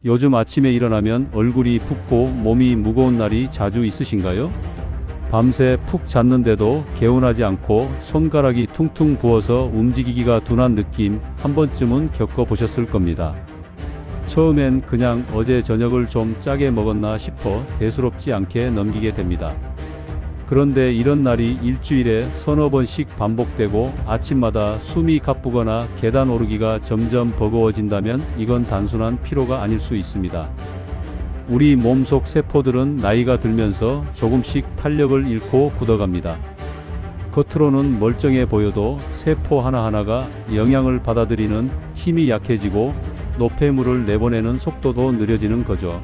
요즘 아침에 일어나면 얼굴이 붓고 몸이 무거운 날이 자주 있으신가요? 밤새 푹 잤는데도 개운하지 않고 손가락이 퉁퉁 부어서 움직이기가 둔한 느낌 한 번쯤은 겪어보셨을 겁니다. 처음엔 그냥 어제 저녁을 좀 짜게 먹었나 싶어 대수롭지 않게 넘기게 됩니다. 그런데 이런 날이 일주일에 서너 번씩 반복되고 아침마다 숨이 가쁘거나 계단 오르기가 점점 버거워진다면 이건 단순한 피로가 아닐 수 있습니다. 우리 몸속 세포들은 나이가 들면서 조금씩 탄력을 잃고 굳어갑니다. 겉으로는 멀쩡해 보여도 세포 하나하나가 영양을 받아들이는 힘이 약해지고 노폐물을 내보내는 속도도 느려지는 거죠.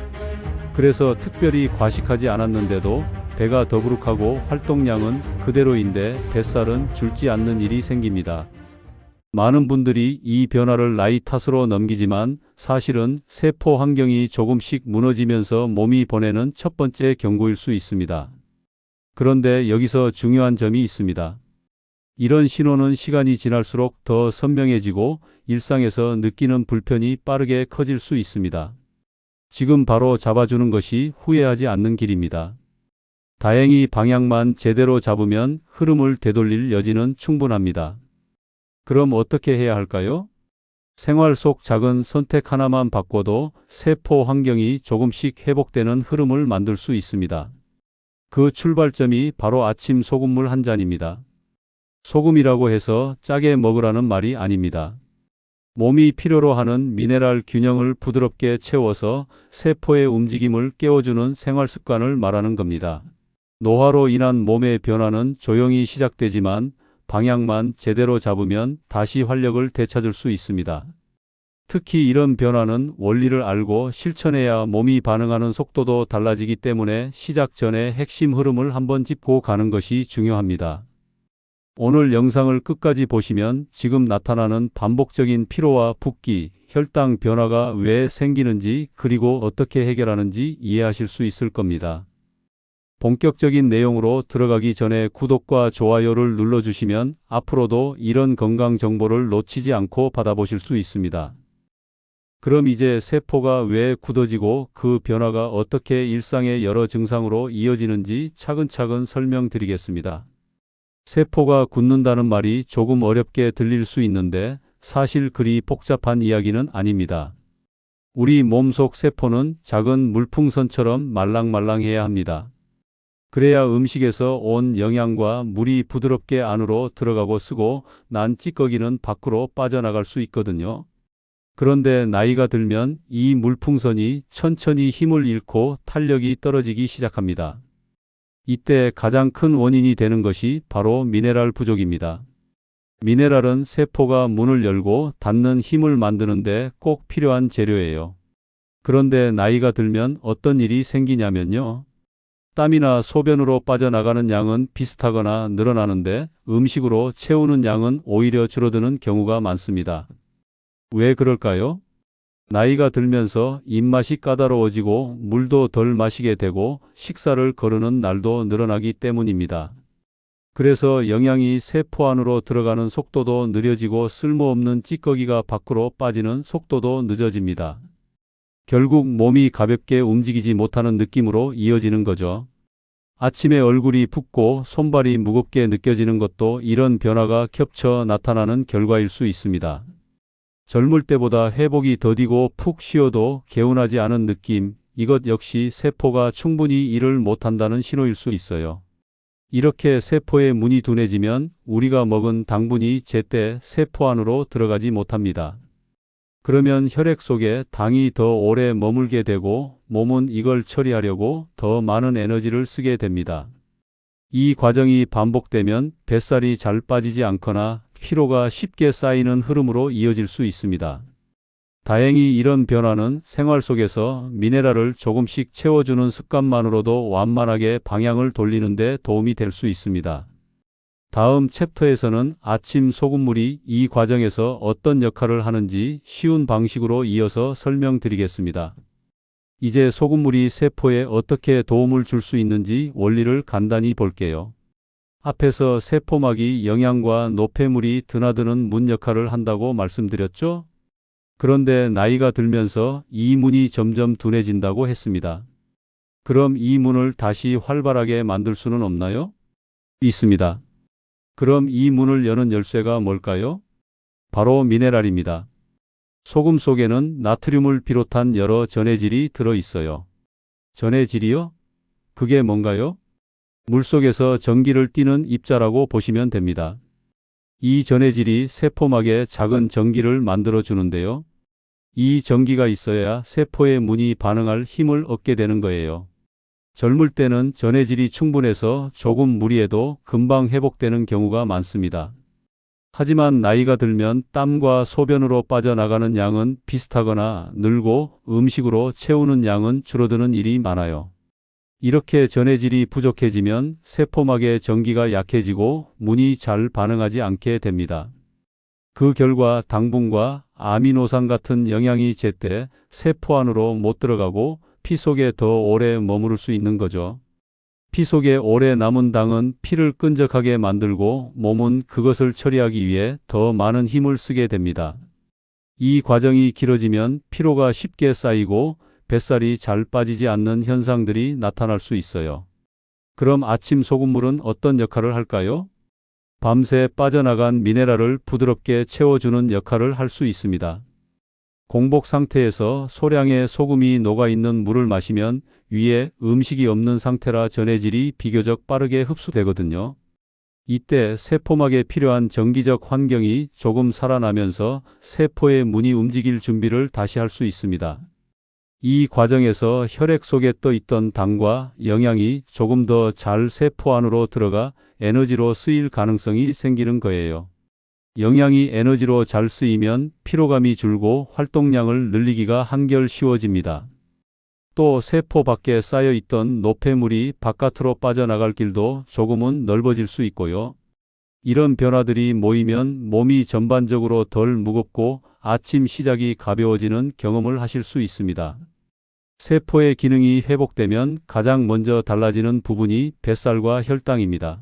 그래서 특별히 과식하지 않았는데도 배가 더부룩하고 활동량은 그대로인데 뱃살은 줄지 않는 일이 생깁니다. 많은 분들이 이 변화를 나이 탓으로 넘기지만 사실은 세포 환경이 조금씩 무너지면서 몸이 보내는 첫 번째 경고일 수 있습니다. 그런데 여기서 중요한 점이 있습니다. 이런 신호는 시간이 지날수록 더 선명해지고 일상에서 느끼는 불편이 빠르게 커질 수 있습니다. 지금 바로 잡아주는 것이 후회하지 않는 길입니다. 다행히 방향만 제대로 잡으면 흐름을 되돌릴 여지는 충분합니다. 그럼 어떻게 해야 할까요? 생활 속 작은 선택 하나만 바꿔도 세포 환경이 조금씩 회복되는 흐름을 만들 수 있습니다. 그 출발점이 바로 아침 소금물 한 잔입니다. 소금이라고 해서 짜게 먹으라는 말이 아닙니다. 몸이 필요로 하는 미네랄 균형을 부드럽게 채워서 세포의 움직임을 깨워주는 생활 습관을 말하는 겁니다. 노화로 인한 몸의 변화는 조용히 시작되지만 방향만 제대로 잡으면 다시 활력을 되찾을 수 있습니다. 특히 이런 변화는 원리를 알고 실천해야 몸이 반응하는 속도도 달라지기 때문에 시작 전에 핵심 흐름을 한번 짚고 가는 것이 중요합니다. 오늘 영상을 끝까지 보시면 지금 나타나는 반복적인 피로와 붓기, 혈당 변화가 왜 생기는지 그리고 어떻게 해결하는지 이해하실 수 있을 겁니다. 본격적인 내용으로 들어가기 전에 구독과 좋아요를 눌러주시면 앞으로도 이런 건강 정보를 놓치지 않고 받아보실 수 있습니다. 그럼 이제 세포가 왜 굳어지고 그 변화가 어떻게 일상의 여러 증상으로 이어지는지 차근차근 설명드리겠습니다. 세포가 굳는다는 말이 조금 어렵게 들릴 수 있는데 사실 그리 복잡한 이야기는 아닙니다. 우리 몸속 세포는 작은 물풍선처럼 말랑말랑해야 합니다. 그래야 음식에서 온 영양과 물이 부드럽게 안으로 들어가고 쓰고 난 찌꺼기는 밖으로 빠져나갈 수 있거든요. 그런데 나이가 들면 이 물풍선이 천천히 힘을 잃고 탄력이 떨어지기 시작합니다. 이때 가장 큰 원인이 되는 것이 바로 미네랄 부족입니다. 미네랄은 세포가 문을 열고 닫는 힘을 만드는데 꼭 필요한 재료예요. 그런데 나이가 들면 어떤 일이 생기냐면요. 땀이나 소변으로 빠져나가는 양은 비슷하거나 늘어나는데 음식으로 채우는 양은 오히려 줄어드는 경우가 많습니다. 왜 그럴까요? 나이가 들면서 입맛이 까다로워지고 물도 덜 마시게 되고 식사를 거르는 날도 늘어나기 때문입니다. 그래서 영양이 세포 안으로 들어가는 속도도 느려지고 쓸모없는 찌꺼기가 밖으로 빠지는 속도도 늦어집니다. 결국 몸이 가볍게 움직이지 못하는 느낌으로 이어지는 거죠. 아침에 얼굴이 붓고 손발이 무겁게 느껴지는 것도 이런 변화가 겹쳐 나타나는 결과일 수 있습니다. 젊을 때보다 회복이 더디고 푹 쉬어도 개운하지 않은 느낌, 이것 역시 세포가 충분히 일을 못한다는 신호일 수 있어요. 이렇게 세포의 문이 둔해지면 우리가 먹은 당분이 제때 세포 안으로 들어가지 못합니다. 그러면 혈액 속에 당이 더 오래 머물게 되고 몸은 이걸 처리하려고 더 많은 에너지를 쓰게 됩니다. 이 과정이 반복되면 뱃살이 잘 빠지지 않거나 피로가 쉽게 쌓이는 흐름으로 이어질 수 있습니다. 다행히 이런 변화는 생활 속에서 미네랄을 조금씩 채워주는 습관만으로도 완만하게 방향을 돌리는 데 도움이 될 수 있습니다. 다음 챕터에서는 아침 소금물이 이 과정에서 어떤 역할을 하는지 쉬운 방식으로 이어서 설명드리겠습니다. 이제 소금물이 세포에 어떻게 도움을 줄 수 있는지 원리를 간단히 볼게요. 앞에서 세포막이 영양과 노폐물이 드나드는 문 역할을 한다고 말씀드렸죠? 그런데 나이가 들면서 이 문이 점점 둔해진다고 했습니다. 그럼 이 문을 다시 활발하게 만들 수는 없나요? 있습니다. 그럼 이 문을 여는 열쇠가 뭘까요? 바로 미네랄입니다. 소금 속에는 나트륨을 비롯한 여러 전해질이 들어 있어요. 전해질이요? 그게 뭔가요? 물속에서 전기를 띠는 입자라고 보시면 됩니다. 이 전해질이 세포막에 작은 전기를 만들어 주는데요. 이 전기가 있어야 세포의 문이 반응할 힘을 얻게 되는 거예요. 젊을 때는 전해질이 충분해서 조금 무리해도 금방 회복되는 경우가 많습니다. 하지만 나이가 들면 땀과 소변으로 빠져나가는 양은 비슷하거나 늘고 음식으로 채우는 양은 줄어드는 일이 많아요. 이렇게 전해질이 부족해지면 세포막의 전기가 약해지고 문이 잘 반응하지 않게 됩니다. 그 결과 당분과 아미노산 같은 영양이 제때 세포 안으로 못 들어가고 피 속에 더 오래 머무를 수 있는 거죠. 피 속에 오래 남은 당은 피를 끈적하게 만들고 몸은 그것을 처리하기 위해 더 많은 힘을 쓰게 됩니다. 이 과정이 길어지면 피로가 쉽게 쌓이고 뱃살이 잘 빠지지 않는 현상들이 나타날 수 있어요. 그럼 아침 소금물은 어떤 역할을 할까요? 밤새 빠져나간 미네랄을 부드럽게 채워주는 역할을 할 수 있습니다. 공복 상태에서 소량의 소금이 녹아있는 물을 마시면 위에 음식이 없는 상태라 전해질이 비교적 빠르게 흡수되거든요. 이때 세포막에 필요한 정기적 환경이 조금 살아나면서 세포의 문이 움직일 준비를 다시 할 수 있습니다. 이 과정에서 혈액 속에 떠 있던 당과 영양이 조금 더 잘 세포 안으로 들어가 에너지로 쓰일 가능성이 생기는 거예요. 영양이 에너지로 잘 쓰이면 피로감이 줄고 활동량을 늘리기가 한결 쉬워집니다. 또 세포 밖에 쌓여 있던 노폐물이 바깥으로 빠져나갈 길도 조금은 넓어질 수 있고요. 이런 변화들이 모이면 몸이 전반적으로 덜 무겁고 아침 시작이 가벼워지는 경험을 하실 수 있습니다. 세포의 기능이 회복되면 가장 먼저 달라지는 부분이 뱃살과 혈당입니다.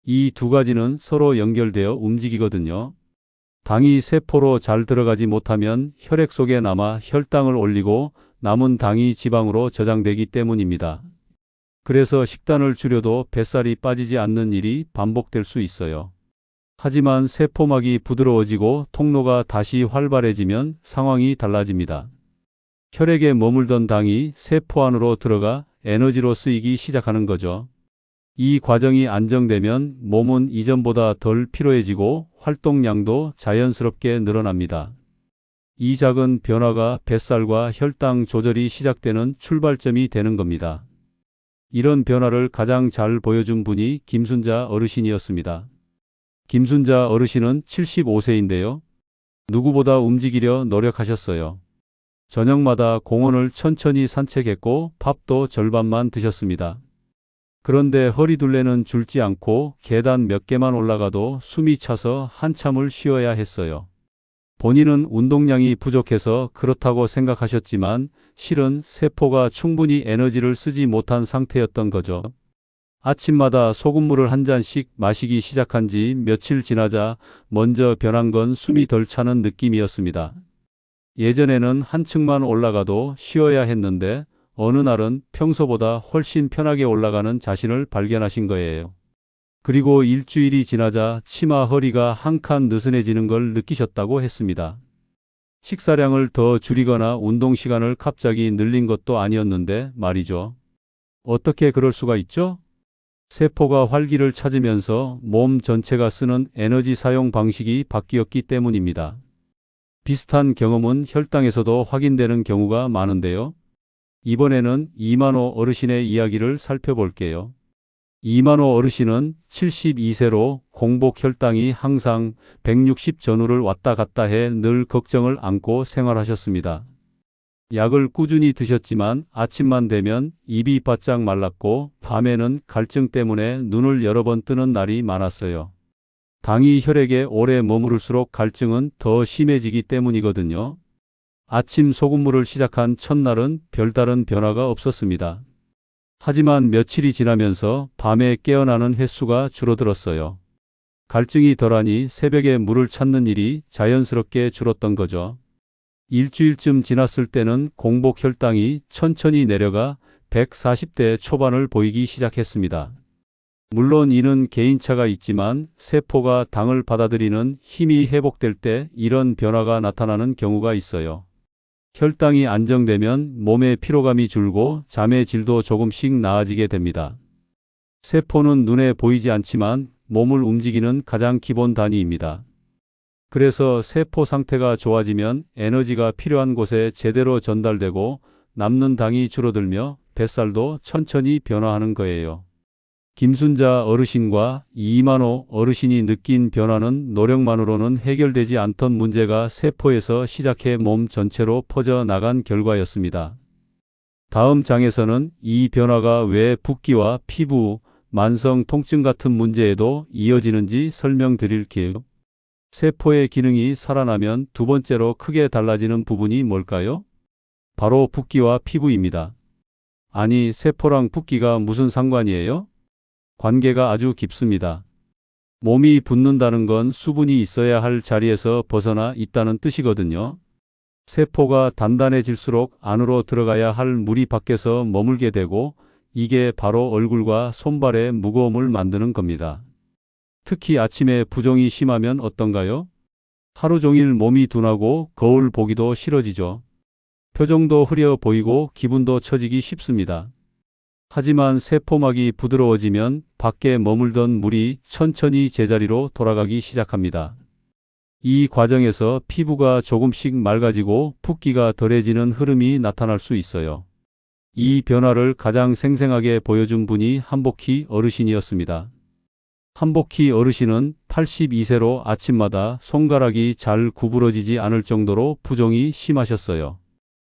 이 두 가지는 서로 연결되어 움직이거든요. 당이 세포로 잘 들어가지 못하면 혈액 속에 남아 혈당을 올리고 남은 당이 지방으로 저장되기 때문입니다. 그래서 식단을 줄여도 뱃살이 빠지지 않는 일이 반복될 수 있어요. 하지만 세포막이 부드러워지고 통로가 다시 활발해지면 상황이 달라집니다. 혈액에 머물던 당이 세포 안으로 들어가 에너지로 쓰이기 시작하는 거죠. 이 과정이 안정되면 몸은 이전보다 덜 피로해지고 활동량도 자연스럽게 늘어납니다. 이 작은 변화가 뱃살과 혈당 조절이 시작되는 출발점이 되는 겁니다. 이런 변화를 가장 잘 보여준 분이 김순자 어르신이었습니다. 김순자 어르신은 75세인데요. 누구보다 움직이려 노력하셨어요. 저녁마다 공원을 천천히 산책했고 밥도 절반만 드셨습니다. 그런데 허리둘레는 줄지 않고 계단 몇 개만 올라가도 숨이 차서 한참을 쉬어야 했어요. 본인은 운동량이 부족해서 그렇다고 생각하셨지만 실은 세포가 충분히 에너지를 쓰지 못한 상태였던 거죠. 아침마다 소금물을 한 잔씩 마시기 시작한 지 며칠 지나자 먼저 변한 건 숨이 덜 차는 느낌이었습니다. 예전에는 한층만 올라가도 쉬어야 했는데 어느 날은 평소보다 훨씬 편하게 올라가는 자신을 발견하신 거예요. 그리고 일주일이 지나자 치마 허리가 한 칸 느슨해지는 걸 느끼셨다고 했습니다. 식사량을 더 줄이거나 운동 시간을 갑자기 늘린 것도 아니었는데 말이죠. 어떻게 그럴 수가 있죠? 세포가 활기를 찾으면서 몸 전체가 쓰는 에너지 사용 방식이 바뀌었기 때문입니다. 비슷한 경험은 혈당에서도 확인되는 경우가 많은데요. 이번에는 이만호 어르신의 이야기를 살펴볼게요. 이만호 어르신은 72세로 공복 혈당이 항상 160 전후를 왔다 갔다 해 늘 걱정을 안고 생활하셨습니다. 약을 꾸준히 드셨지만 아침만 되면 입이 바짝 말랐고 밤에는 갈증 때문에 눈을 여러 번 뜨는 날이 많았어요. 당이 혈액에 오래 머무를수록 갈증은 더 심해지기 때문이거든요. 아침 소금물을 시작한 첫날은 별다른 변화가 없었습니다. 하지만 며칠이 지나면서 밤에 깨어나는 횟수가 줄어들었어요. 갈증이 덜하니 새벽에 물을 찾는 일이 자연스럽게 줄었던 거죠. 일주일쯤 지났을 때는 공복 혈당이 천천히 내려가 140대 초반을 보이기 시작했습니다. 물론 이는 개인차가 있지만 세포가 당을 받아들이는 힘이 회복될 때 이런 변화가 나타나는 경우가 있어요. 혈당이 안정되면 몸의 피로감이 줄고 잠의 질도 조금씩 나아지게 됩니다. 세포는 눈에 보이지 않지만 몸을 움직이는 가장 기본 단위입니다. 그래서 세포 상태가 좋아지면 에너지가 필요한 곳에 제대로 전달되고 남는 당이 줄어들며 뱃살도 천천히 변화하는 거예요. 김순자 어르신과 이만호 어르신이 느낀 변화는 노력만으로는 해결되지 않던 문제가 세포에서 시작해 몸 전체로 퍼져나간 결과였습니다. 다음 장에서는 이 변화가 왜 붓기와 피부, 만성 통증 같은 문제에도 이어지는지 설명드릴게요. 세포의 기능이 살아나면 두 번째로 크게 달라지는 부분이 뭘까요? 바로 붓기와 피부입니다. 아니, 세포랑 붓기가 무슨 상관이에요? 관계가 아주 깊습니다. 몸이 붓는다는 건 수분이 있어야 할 자리에서 벗어나 있다는 뜻이거든요. 세포가 단단해질수록 안으로 들어가야 할 물이 밖에서 머물게 되고 이게 바로 얼굴과 손발의 무거움을 만드는 겁니다. 특히 아침에 부종이 심하면 어떤가요? 하루 종일 몸이 둔하고 거울 보기도 싫어지죠. 표정도 흐려 보이고 기분도 처지기 쉽습니다. 하지만 세포막이 부드러워지면 밖에 머물던 물이 천천히 제자리로 돌아가기 시작합니다. 이 과정에서 피부가 조금씩 맑아지고 붓기가 덜해지는 흐름이 나타날 수 있어요. 이 변화를 가장 생생하게 보여준 분이 한복희 어르신이었습니다. 한복희 어르신은 82세로 아침마다 손가락이 잘 구부러지지 않을 정도로 부종이 심하셨어요.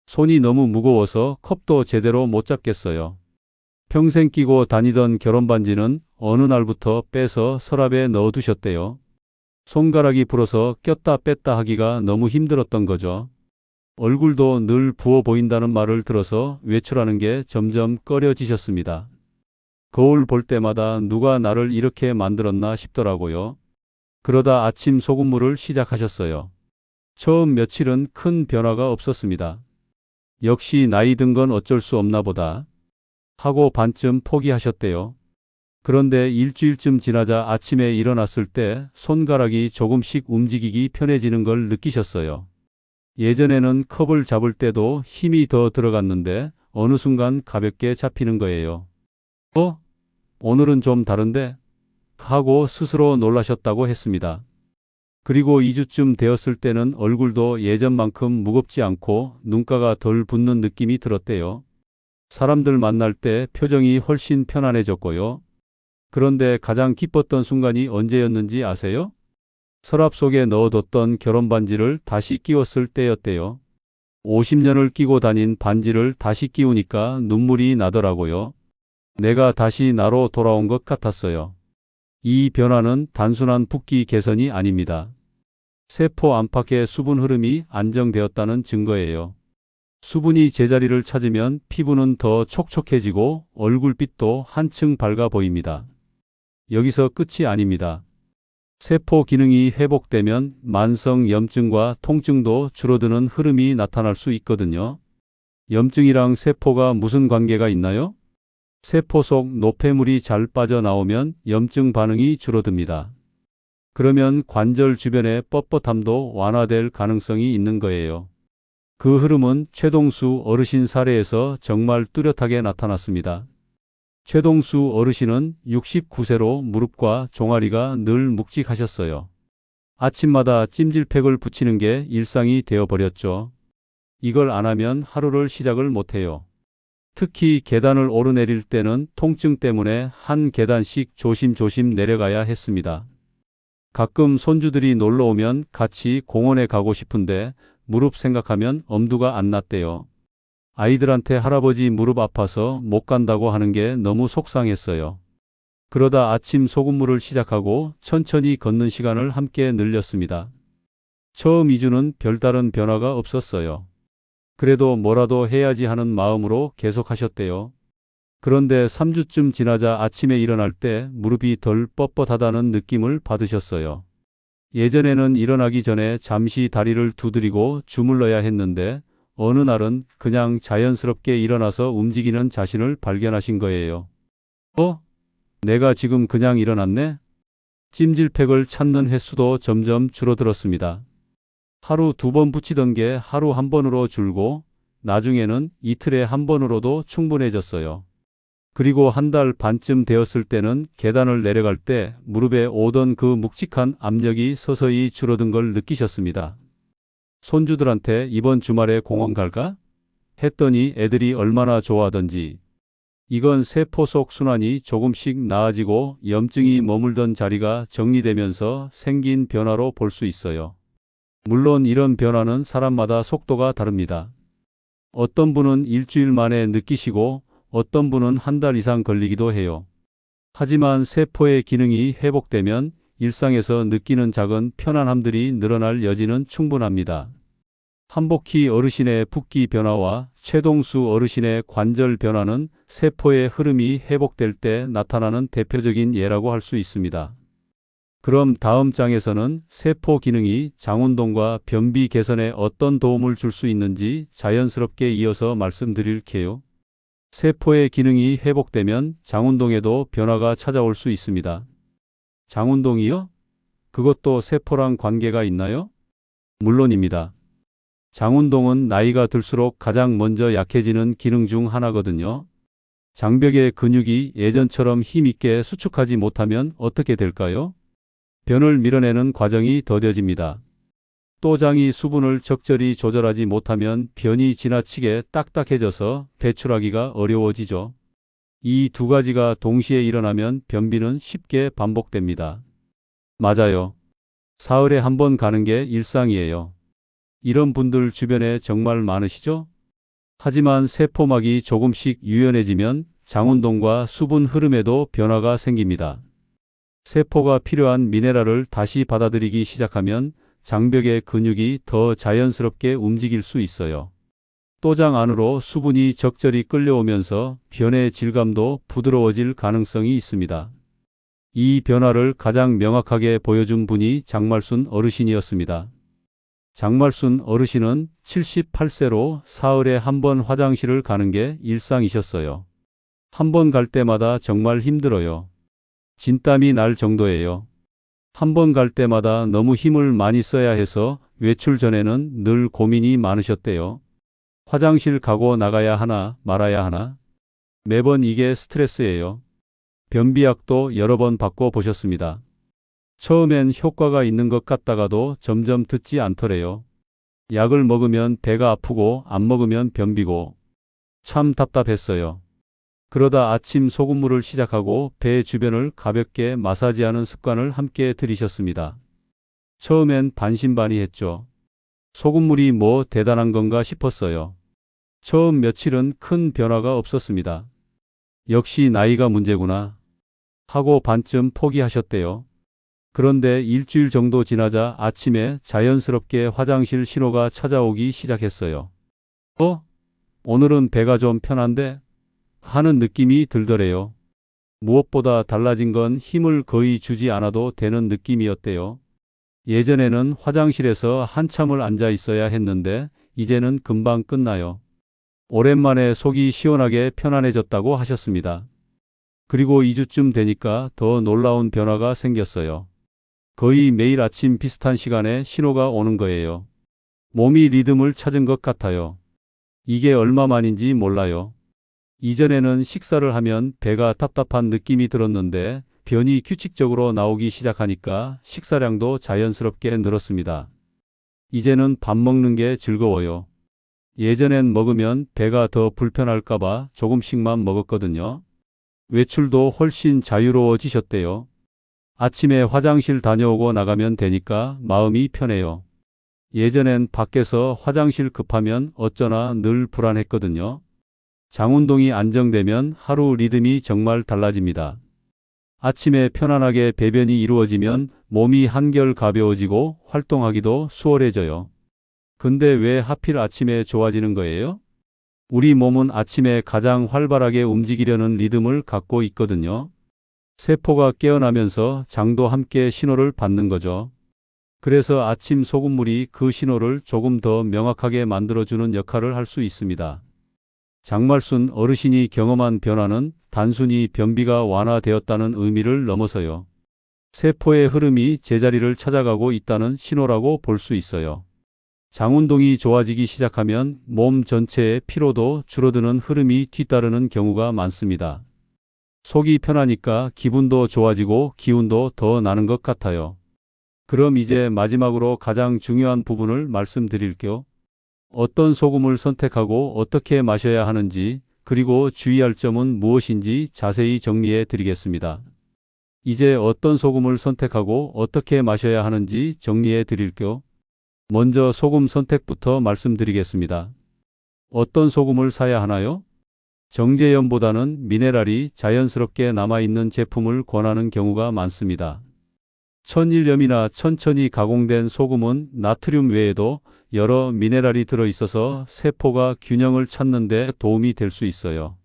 손이 너무 무거워서 컵도 제대로 못 잡겠어요. 평생 끼고 다니던 결혼반지는 어느 날부터 빼서 서랍에 넣어두셨대요. 손가락이 불어서 꼈다 뺐다 하기가 너무 힘들었던 거죠. 얼굴도 늘 부어 보인다는 말을 들어서 외출하는 게 점점 꺼려지셨습니다. 거울 볼 때마다 누가 나를 이렇게 만들었나 싶더라고요. 그러다 아침 소금물을 시작하셨어요. 처음 며칠은 큰 변화가 없었습니다. 역시 나이 든 건 어쩔 수 없나 보다 하고 반쯤 포기하셨대요. 그런데 일주일쯤 지나자 아침에 일어났을 때 손가락이 조금씩 움직이기 편해지는 걸 느끼셨어요. 예전에는 컵을 잡을 때도 힘이 더 들어갔는데 어느 순간 가볍게 잡히는 거예요. 오늘은 좀 다른데? 하고 스스로 놀라셨다고 했습니다. 그리고 2주쯤 되었을 때는 얼굴도 예전만큼 무겁지 않고 눈가가 덜 붓는 느낌이 들었대요. 사람들 만날 때 표정이 훨씬 편안해졌고요. 그런데 가장 기뻤던 순간이 언제였는지 아세요? 서랍 속에 넣어뒀던 결혼반지를 다시 끼웠을 때였대요. 50년을 끼고 다닌 반지를 다시 끼우니까 눈물이 나더라고요. 내가 다시 나로 돌아온 것 같았어요. 이 변화는 단순한 붓기 개선이 아닙니다. 세포 안팎의 수분 흐름이 안정되었다는 증거예요. 수분이 제자리를 찾으면 피부는 더 촉촉해지고 얼굴빛도 한층 밝아 보입니다. 여기서 끝이 아닙니다. 세포 기능이 회복되면 만성 염증과 통증도 줄어드는 흐름이 나타날 수 있거든요. 염증이랑 세포가 무슨 관계가 있나요? 세포 속 노폐물이 잘 빠져나오면 염증 반응이 줄어듭니다. 그러면 관절 주변의 뻣뻣함도 완화될 가능성이 있는 거예요. 그 흐름은 최동수 어르신 사례에서 정말 뚜렷하게 나타났습니다. 최동수 어르신은 69세로 무릎과 종아리가 늘 묵직하셨어요. 아침마다 찜질팩을 붙이는 게 일상이 되어버렸죠. 이걸 안 하면 하루를 시작을 못해요. 특히 계단을 오르내릴 때는 통증 때문에 한 계단씩 조심조심 내려가야 했습니다. 가끔 손주들이 놀러 오면 같이 공원에 가고 싶은데 무릎 생각하면 엄두가 안 났대요. 아이들한테 할아버지 무릎 아파서 못 간다고 하는 게 너무 속상했어요. 그러다 아침 소금물을 시작하고 천천히 걷는 시간을 함께 늘렸습니다. 처음 2주는 별다른 변화가 없었어요. 그래도 뭐라도 해야지 하는 마음으로 계속하셨대요. 그런데 3주쯤 지나자 아침에 일어날 때 무릎이 덜 뻣뻣하다는 느낌을 받으셨어요. 예전에는 일어나기 전에 잠시 다리를 두드리고 주물러야 했는데 어느 날은 그냥 자연스럽게 일어나서 움직이는 자신을 발견하신 거예요. 어? 내가 지금 그냥 일어났네? 찜질팩을 찾는 횟수도 점점 줄어들었습니다. 하루 2번 붙이던 게 하루 1번으로 줄고 나중에는 이틀에 1번으로도 충분해졌어요. 그리고 1달 반쯤 되었을 때는 계단을 내려갈 때 무릎에 오던 그 묵직한 압력이 서서히 줄어든 걸 느끼셨습니다. 손주들한테 이번 주말에 공원 갈까? 했더니 애들이 얼마나 좋아하던지. 이건 세포 속 순환이 조금씩 나아지고 염증이 머물던 자리가 정리되면서 생긴 변화로 볼 수 있어요. 물론 이런 변화는 사람마다 속도가 다릅니다. 어떤 분은 일주일 만에 느끼시고 어떤 분은 1달 이상 걸리기도 해요. 하지만 세포의 기능이 회복되면 일상에서 느끼는 작은 편안함들이 늘어날 여지는 충분합니다. 한복희 어르신의 붓기 변화와 최동수 어르신의 관절 변화는 세포의 흐름이 회복될 때 나타나는 대표적인 예라고 할 수 있습니다. 그럼 다음 장에서는 세포 기능이 장운동과 변비 개선에 어떤 도움을 줄 수 있는지 자연스럽게 이어서 말씀드릴게요. 세포의 기능이 회복되면 장운동에도 변화가 찾아올 수 있습니다. 장운동이요? 그것도 세포랑 관계가 있나요? 물론입니다. 장운동은 나이가 들수록 가장 먼저 약해지는 기능 중 하나거든요. 장벽의 근육이 예전처럼 힘있게 수축하지 못하면 어떻게 될까요? 변을 밀어내는 과정이 더뎌집니다. 또 장이 수분을 적절히 조절하지 못하면 변이 지나치게 딱딱해져서 배출하기가 어려워지죠. 이 2가지가 동시에 일어나면 변비는 쉽게 반복됩니다. 맞아요. 사흘에 1번 가는 게 일상이에요. 이런 분들 주변에 정말 많으시죠? 하지만 세포막이 조금씩 유연해지면 장운동과 수분 흐름에도 변화가 생깁니다. 세포가 필요한 미네랄을 다시 받아들이기 시작하면 장벽의 근육이 더 자연스럽게 움직일 수 있어요. 또장 안으로 수분이 적절히 끌려오면서 변의 질감도 부드러워질 가능성이 있습니다. 이 변화를 가장 명확하게 보여준 분이 장말순 어르신이었습니다. 장말순 어르신은 78세로 사흘에 1번 화장실을 가는 게 일상이셨어요. 1번 갈 때마다 정말 힘들어요. 진땀이 날 정도예요. 1번 갈 때마다 너무 힘을 많이 써야 해서 외출 전에는 늘 고민이 많으셨대요. 화장실 가고 나가야 하나 말아야 하나? 매번 이게 스트레스예요. 변비약도 여러 번 바꿔 보셨습니다. 처음엔 효과가 있는 것 같다가도 점점 듣지 않더래요. 약을 먹으면 배가 아프고 안 먹으면 변비고 참 답답했어요. 그러다 아침 소금물을 시작하고 배 주변을 가볍게 마사지하는 습관을 함께 들이셨습니다. 처음엔 반신반의했죠. 소금물이 뭐 대단한 건가 싶었어요. 처음 며칠은 큰 변화가 없었습니다. 역시 나이가 문제구나 하고 반쯤 포기하셨대요. 그런데 일주일 정도 지나자 아침에 자연스럽게 화장실 신호가 찾아오기 시작했어요. 오늘은 배가 좀 편한데? 하는 느낌이 들더래요. 무엇보다 달라진 건 힘을 거의 주지 않아도 되는 느낌이었대요. 예전에는 화장실에서 한참을 앉아 있어야 했는데 이제는 금방 끝나요. 오랜만에 속이 시원하게 편안해졌다고 하셨습니다. 그리고 2주쯤 되니까 더 놀라운 변화가 생겼어요. 거의 매일 아침 비슷한 시간에 신호가 오는 거예요. 몸이 리듬을 찾은 것 같아요. 이게 얼마만인지 몰라요. 이전에는 식사를 하면 배가 답답한 느낌이 들었는데 변이 규칙적으로 나오기 시작하니까 식사량도 자연스럽게 늘었습니다. 이제는 밥 먹는 게 즐거워요. 예전엔 먹으면 배가 더 불편할까봐 조금씩만 먹었거든요. 외출도 훨씬 자유로워지셨대요. 아침에 화장실 다녀오고 나가면 되니까 마음이 편해요. 예전엔 밖에서 화장실 급하면 어쩌나 늘 불안했거든요. 장운동이 안정되면 하루 리듬이 정말 달라집니다. 아침에 편안하게 배변이 이루어지면 몸이 한결 가벼워지고 활동하기도 수월해져요. 근데 왜 하필 아침에 좋아지는 거예요? 우리 몸은 아침에 가장 활발하게 움직이려는 리듬을 갖고 있거든요. 세포가 깨어나면서 장도 함께 신호를 받는 거죠. 그래서 아침 소금물이 그 신호를 조금 더 명확하게 만들어주는 역할을 할 수 있습니다. 장말순 어르신이 경험한 변화는 단순히 변비가 완화되었다는 의미를 넘어서요. 세포의 흐름이 제자리를 찾아가고 있다는 신호라고 볼 수 있어요. 장 운동이 좋아지기 시작하면 몸 전체의 피로도 줄어드는 흐름이 뒤따르는 경우가 많습니다. 속이 편하니까 기분도 좋아지고 기운도 더 나는 것 같아요. 그럼 이제 마지막으로 가장 중요한 부분을 말씀드릴게요. 어떤 소금을 선택하고 어떻게 마셔야 하는지, 그리고 주의할 점은 무엇인지 자세히 정리해 드리겠습니다. 이제 어떤 소금을 선택하고 어떻게 마셔야 하는지 정리해 드릴게요. 먼저 소금 선택부터 말씀드리겠습니다. 어떤 소금을 사야 하나요? 정제염보다는 미네랄이 자연스럽게 남아있는 제품을 권하는 경우가 많습니다. 천일염이나 천천히 가공된 소금은 나트륨 외에도 여러 미네랄이 들어있어서 세포가 균형을 찾는 데 도움이 될 수 있어요.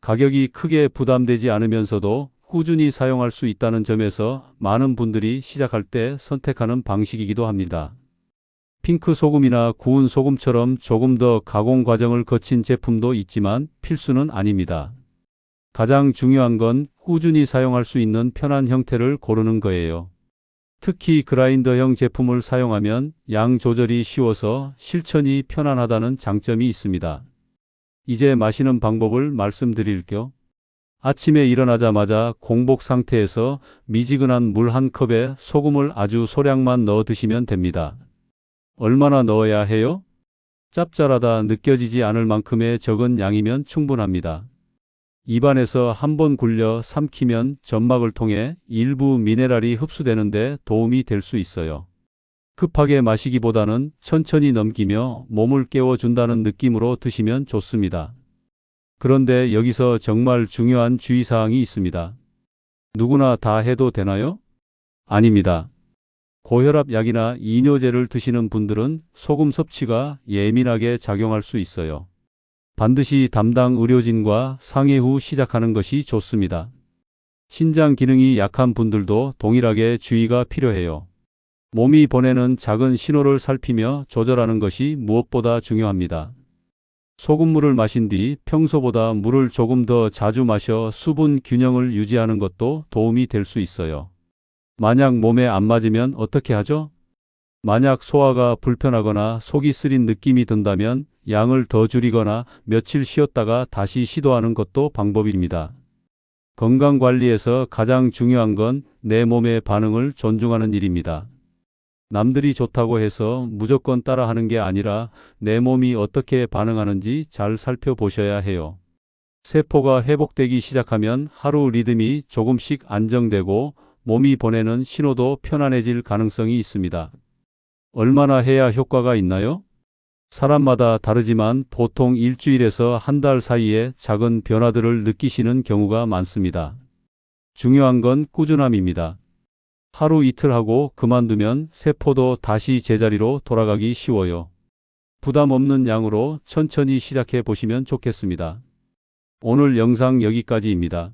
가격이 크게 부담되지 않으면서도 꾸준히 사용할 수 있다는 점에서 많은 분들이 시작할 때 선택하는 방식이기도 합니다. 핑크 소금이나 구운 소금처럼 조금 더 가공 과정을 거친 제품도 있지만 필수는 아닙니다. 가장 중요한 건 꾸준히 사용할 수 있는 편한 형태를 고르는 거예요. 특히 그라인더형 제품을 사용하면 양 조절이 쉬워서 실천이 편안하다는 장점이 있습니다. 이제 마시는 방법을 말씀드릴게요. 아침에 일어나자마자 공복 상태에서 미지근한 물 한 컵에 소금을 아주 소량만 넣어 드시면 됩니다. 얼마나 넣어야 해요? 짭짤하다 느껴지지 않을 만큼의 적은 양이면 충분합니다. 입안에서 한번 굴려 삼키면 점막을 통해 일부 미네랄이 흡수되는데 도움이 될 수 있어요. 급하게 마시기보다는 천천히 넘기며 몸을 깨워준다는 느낌으로 드시면 좋습니다. 그런데 여기서 정말 중요한 주의사항이 있습니다. 누구나 다 해도 되나요? 아닙니다. 고혈압 약이나 이뇨제를 드시는 분들은 소금 섭취가 예민하게 작용할 수 있어요. 반드시 담당 의료진과 상의 후 시작하는 것이 좋습니다. 신장 기능이 약한 분들도 동일하게 주의가 필요해요. 몸이 보내는 작은 신호를 살피며 조절하는 것이 무엇보다 중요합니다. 소금물을 마신 뒤 평소보다 물을 조금 더 자주 마셔 수분 균형을 유지하는 것도 도움이 될 수 있어요. 만약 몸에 안 맞으면 어떻게 하죠? 만약 소화가 불편하거나 속이 쓰린 느낌이 든다면 양을 더 줄이거나 며칠 쉬었다가 다시 시도하는 것도 방법입니다. 건강관리에서 가장 중요한 건 내 몸의 반응을 존중하는 일입니다. 남들이 좋다고 해서 무조건 따라하는 게 아니라 내 몸이 어떻게 반응하는지 잘 살펴보셔야 해요. 세포가 회복되기 시작하면 하루 리듬이 조금씩 안정되고 몸이 보내는 신호도 편안해질 가능성이 있습니다. 얼마나 해야 효과가 있나요? 사람마다 다르지만 보통 일주일에서 한 달 사이에 작은 변화들을 느끼시는 경우가 많습니다. 중요한 건 꾸준함입니다. 하루 이틀 하고 그만두면 세포도 다시 제자리로 돌아가기 쉬워요. 부담 없는 양으로 천천히 시작해 보시면 좋겠습니다. 오늘 영상 여기까지입니다.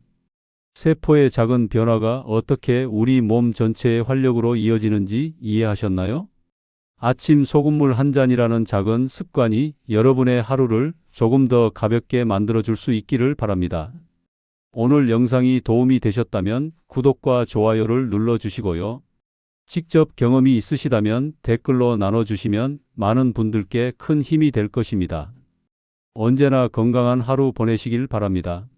세포의 작은 변화가 어떻게 우리 몸 전체의 활력으로 이어지는지 이해하셨나요? 아침 소금물 한 잔이라는 작은 습관이 여러분의 하루를 조금 더 가볍게 만들어 줄 수 있기를 바랍니다. 오늘 영상이 도움이 되셨다면 구독과 좋아요를 눌러주시고요. 직접 경험이 있으시다면 댓글로 나눠주시면 많은 분들께 큰 힘이 될 것입니다. 언제나 건강한 하루 보내시길 바랍니다.